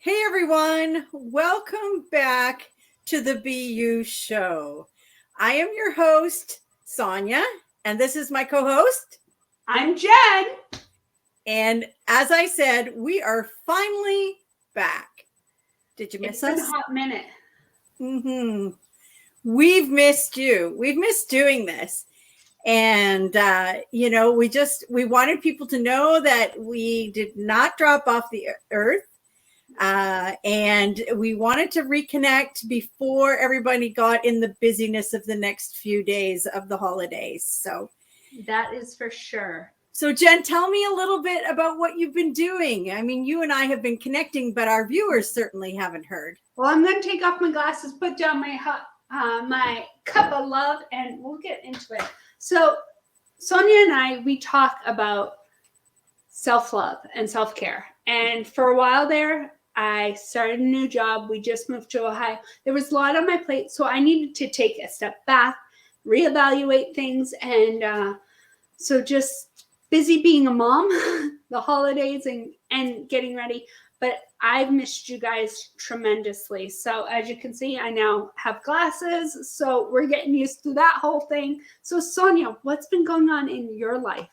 Hey everyone, welcome back to the BU show. I am your host, Sonia, and this is my co host. I'm Jen. And as I said, we are finally back. Did you miss It's been a us? hot minute. Mm-hmm. We've missed you. We've missed doing this. And, we wanted people to know that we did not drop off the earth. And we wanted to reconnect before everybody got in the busyness of the next few days of the holidays. That is for sure. So Jen, tell me a little bit about what you've been doing. I mean, you and I have been connecting, but our viewers certainly haven't heard. Well, I'm going to take off my glasses, put down my cup of love, and we'll get into it. So, Sonia and I, we talk about self-love and self-care. And for a while there, I started a new job. We just moved to Ohio. There was a lot on my plate, so I needed to take a step back, reevaluate things, and so just busy being a mom, the holidays and getting ready. But I've missed you guys tremendously. So as you can see, I now have glasses. So we're getting used to that whole thing. So Sonia, what's been going on in your life?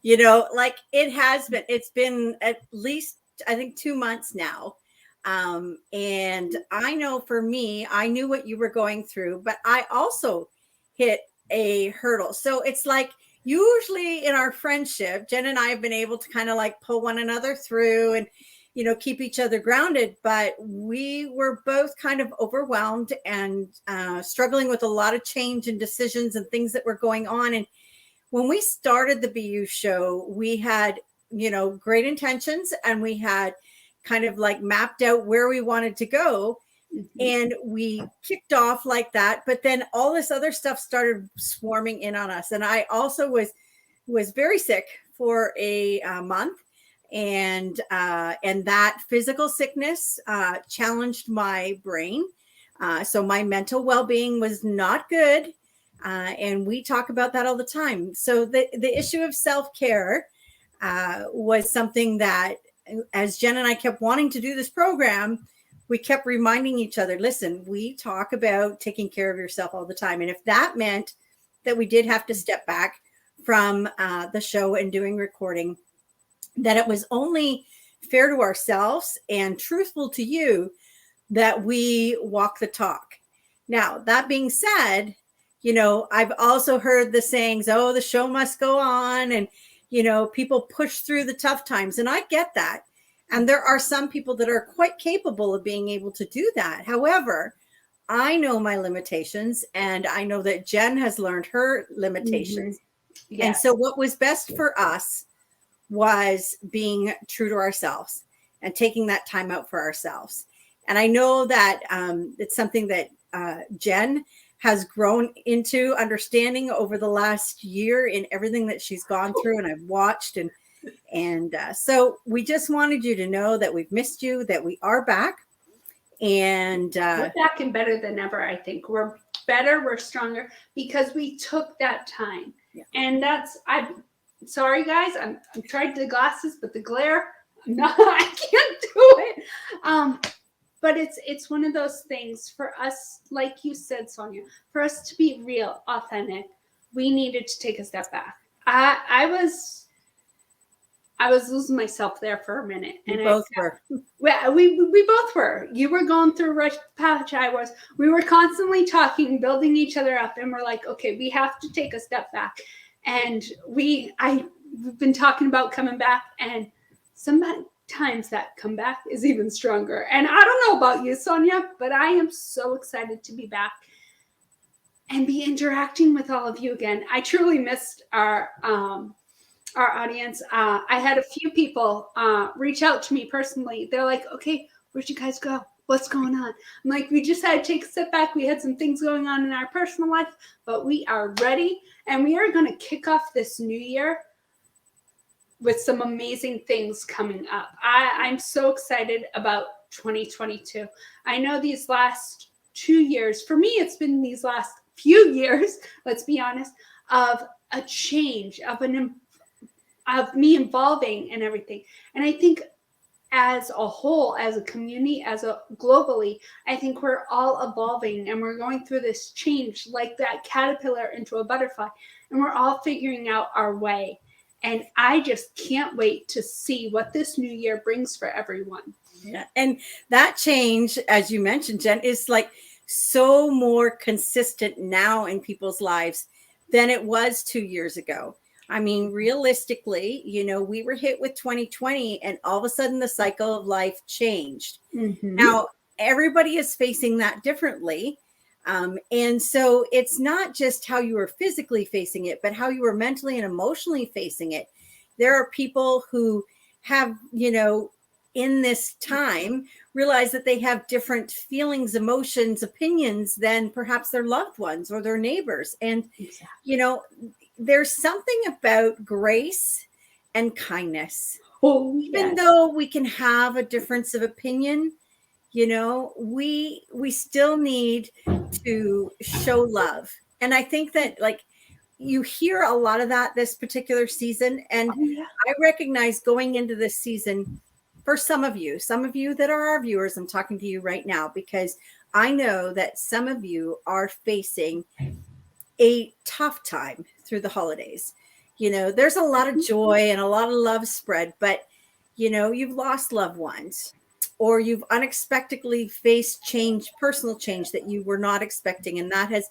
It's been at least, I think, 2 months now. And I know for me, I knew what you were going through, but I also hit a hurdle. So it's like, usually in our friendship, Jen and I have been able to kind of like pull one another through and, keep each other grounded. But we were both kind of overwhelmed and struggling with a lot of change and decisions and things that were going on. And when we started the BU show, we had, great intentions, and we had kind of like mapped out where we wanted to go. And we kicked off like that, but then all this other stuff started swarming in on us. And I also was very sick for a month, and that physical sickness challenged my brain. So my mental well-being was not good. And we talk about that all the time. So the issue of self-care was something that, as Jen and I kept wanting to do this program, we kept reminding each other, listen, we talk about taking care of yourself all the time. And if that meant that we did have to step back from the show and doing recording, that it was only fair to ourselves and truthful to you that we walk the talk. Now, that being said, I've also heard the sayings, oh, the show must go on. And, people push through the tough times. And I get that. And there are some people that are quite capable of being able to do that. However, I know my limitations, and I know that Jen has learned her limitations. Mm-hmm. Yes. And so what was best for us was being true to ourselves and taking that time out for ourselves. And I know that it's something that Jen has grown into understanding over the last year in everything that she's gone through, and I've watched. And so we just wanted you to know that we've missed you, that we are back. And we're back and better than ever. I think we're better, we're stronger because we took that time. Yeah. And I'm sorry guys, I'm tried the glasses, but the glare, I can't do it. But it's one of those things for us, like you said, Sonia, for us to be real, authentic, we needed to take a step back. I was losing myself there for a minute. And we both were. We both were. You were going through a rush patch. I was. We were constantly talking, building each other up, and we're like, okay, we have to take a step back. And we've been talking about coming back, and sometimes that comeback is even stronger. And I don't know about you, Sonia, but I am so excited to be back and be interacting with all of you again. I truly missed our audience. I had a few people reach out to me personally. They're like, okay, where'd you guys go? What's going on? I'm like, we just had to take a step back. We had some things going on in our personal life, but we are ready. And we are going to kick off this new year with some amazing things coming up. I'm so excited about 2022. I know these last 2 years, for me, it's been these last few years, let's be honest, of a change, of me evolving and everything. And I think as a whole, as a community, globally, I think we're all evolving and we're going through this change like that caterpillar into a butterfly, and we're all figuring out our way. And I just can't wait to see what this new year brings for everyone. Yeah. And that change, as you mentioned, Jen, is like so more consistent now in people's lives than it was 2 years ago. I mean, realistically, we were hit with 2020 and all of a sudden the cycle of life changed. Mm-hmm. Now, everybody is facing that differently. And so it's not just how you were physically facing it, but how you were mentally and emotionally facing it. There are people who have, in this time, realize that they have different feelings, emotions, opinions than perhaps their loved ones or their neighbors. And, Exactly. There's something about grace and kindness. Oh, Even yes. though we can have a difference of opinion, we still need to show love. And I think that you hear a lot of that this particular season. And Oh, yeah. I recognize going into this season, for some of you that are our viewers, I'm talking to you right now, because I know that some of you are facing a tough time through the holidays. There's a lot of joy and a lot of love spread, but you've lost loved ones, or you've unexpectedly faced personal change that you were not expecting, and that has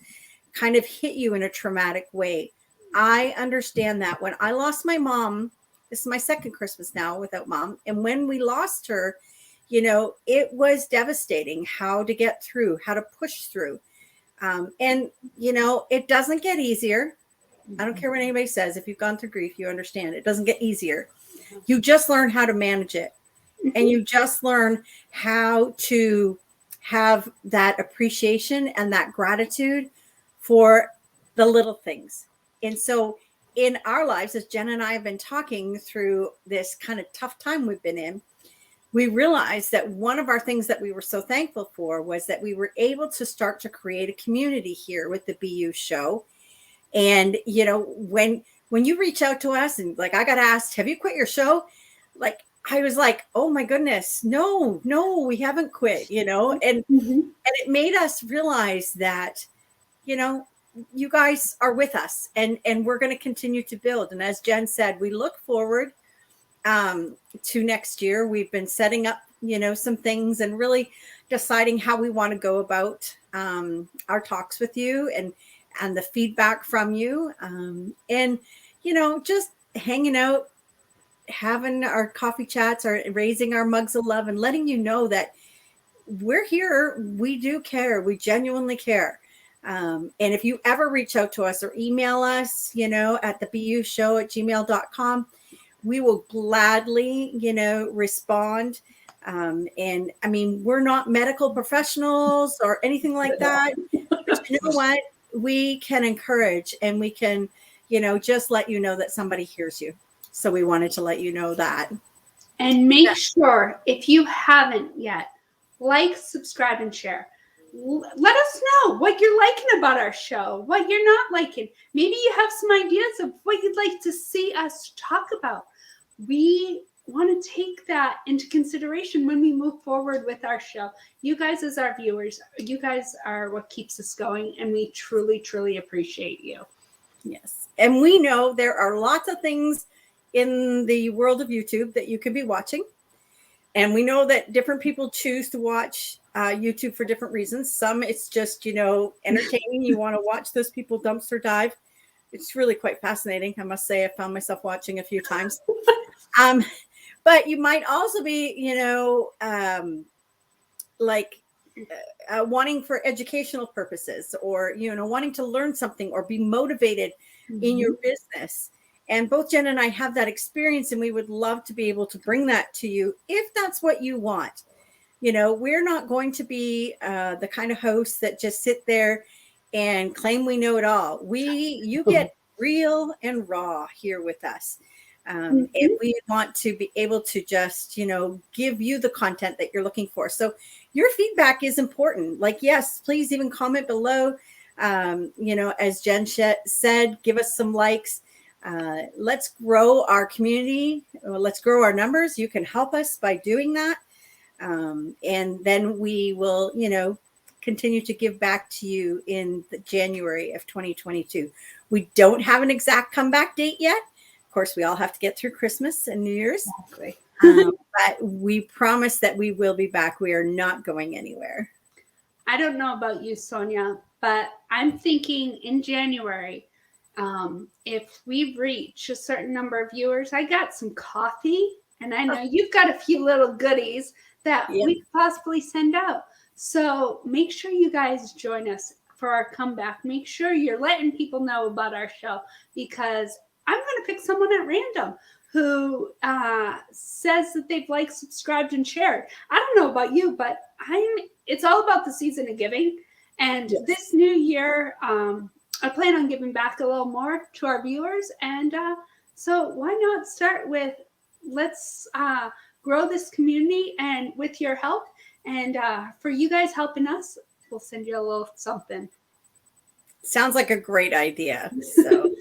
kind of hit you in a traumatic way. I understand that. When I lost my mom, this is my second Christmas now without mom, and when we lost her, it was devastating how to get through, how to push through. And it doesn't get easier. I don't care what anybody says. If you've gone through grief, you understand it doesn't get easier. You just learn how to manage it. And you just learn how to have that appreciation and that gratitude for the little things. And so in our lives, as Jen and I have been talking through this kind of tough time we've been in, we realized that one of our things that we were so thankful for was that we were able to start to create a community here with the BU show. And, when you reach out to us and I got asked, have you quit your show? I was like, oh my goodness, no, we haven't quit, and it made us realize that, you guys are with us and we're going to continue to build. And as Jen said, we look forward to next year. We've been setting up, some things and really deciding how we want to go about our talks with you and the feedback from you. And, just hanging out, having our coffee chats, or raising our mugs of love and letting you know that we're here. We do care. We genuinely care. And if you ever reach out to us or email us, at thebushow@gmail.com, we will gladly, respond. And I mean, we're not medical professionals or anything like that. But you know what? We can encourage and we can, just let you know that somebody hears you. So we wanted to let you know that. And make sure, if you haven't yet, subscribe, and share. Let us know what you're liking about our show, what you're not liking. Maybe you have some ideas of what you'd like to see us talk about. We want to take that into consideration when we move forward with our show. You guys, as our viewers, you guys are what keeps us going, and we truly, truly appreciate you. Yes. And we know there are lots of things in the world of YouTube that you could be watching. And we know that different people choose to watch YouTube for different reasons. Some it's just, entertaining. You want to watch those people dumpster dive. It's really quite fascinating. I must say, I found myself watching a few times. But you might also be, wanting for educational purposes, or, wanting to learn something or be motivated in your business. And both Jen and I have that experience, and we would love to be able to bring that to you if that's what you want. We're not going to be the kind of hosts that just sit there and claim we know it all. You get real and raw here with us. And we want to be able to just, give you the content that you're looking for. So your feedback is important. Yes, please even comment below. As Jen said, give us some likes. Let's grow our community. Let's grow our numbers. You can help us by doing that. And then we will, continue to give back to you in the January of 2022. We don't have an exact comeback date yet. Of course, we all have to get through Christmas and New Year's. Exactly. But we promise that we will be back. We are not going anywhere. I don't know about you, Sonia, but I'm thinking in January, if we reach a certain number of viewers, I got some coffee, and I know you've got a few little goodies that we could possibly send out. So make sure you guys join us for our comeback. Make sure you're letting people know about our show, because I'm going to pick someone at random who says that they've liked, subscribed, and shared. I don't know about you, but it's all about the season of giving. And this new year, I plan on giving back a little more to our viewers. And so why not start with, let's grow this community, and with your help, and for you guys helping us, we'll send you a little something. Sounds like a great idea. So,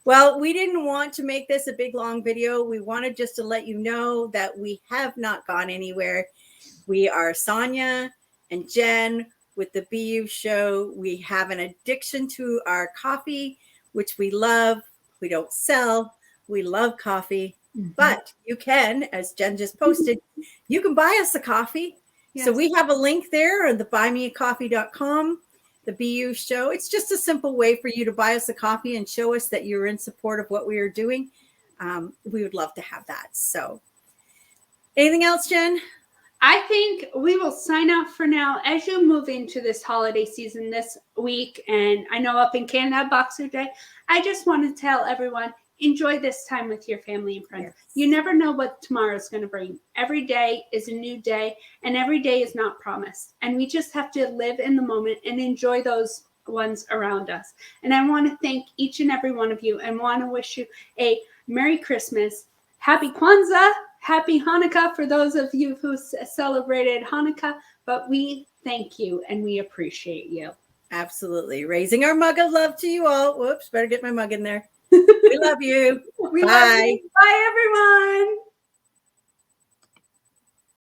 well, we didn't want to make this a big, long video. We wanted just to let you know that we have not gone anywhere. We are Sonia and Jen with the BU Show. We have an addiction to our coffee, which we love. We don't sell. We love coffee. But you can, as Jen just posted, you can buy us a coffee. Yes. So we have a link there on the buymeacoffee.com, the BU Show. It's just a simple way for you to buy us a coffee and show us that you're in support of what we are doing. We would love to have that. So anything else, Jen? I think we will sign off for now. As you move into this holiday season this week, and I know up in Canada, Boxer Day, I just want to tell everyone, enjoy this time with your family and friends. Yes. You never know what tomorrow's going to bring. Every day is a new day, and every day is not promised. And we just have to live in the moment and enjoy those ones around us. And I want to thank each and every one of you, and want to wish you a Merry Christmas, Happy Kwanzaa, Happy Hanukkah for those of you who celebrated Hanukkah. But we thank you and we appreciate you. Absolutely. Raising our mug of love to you all. Whoops, better get my mug in there. We love you. Bye. Bye, everyone.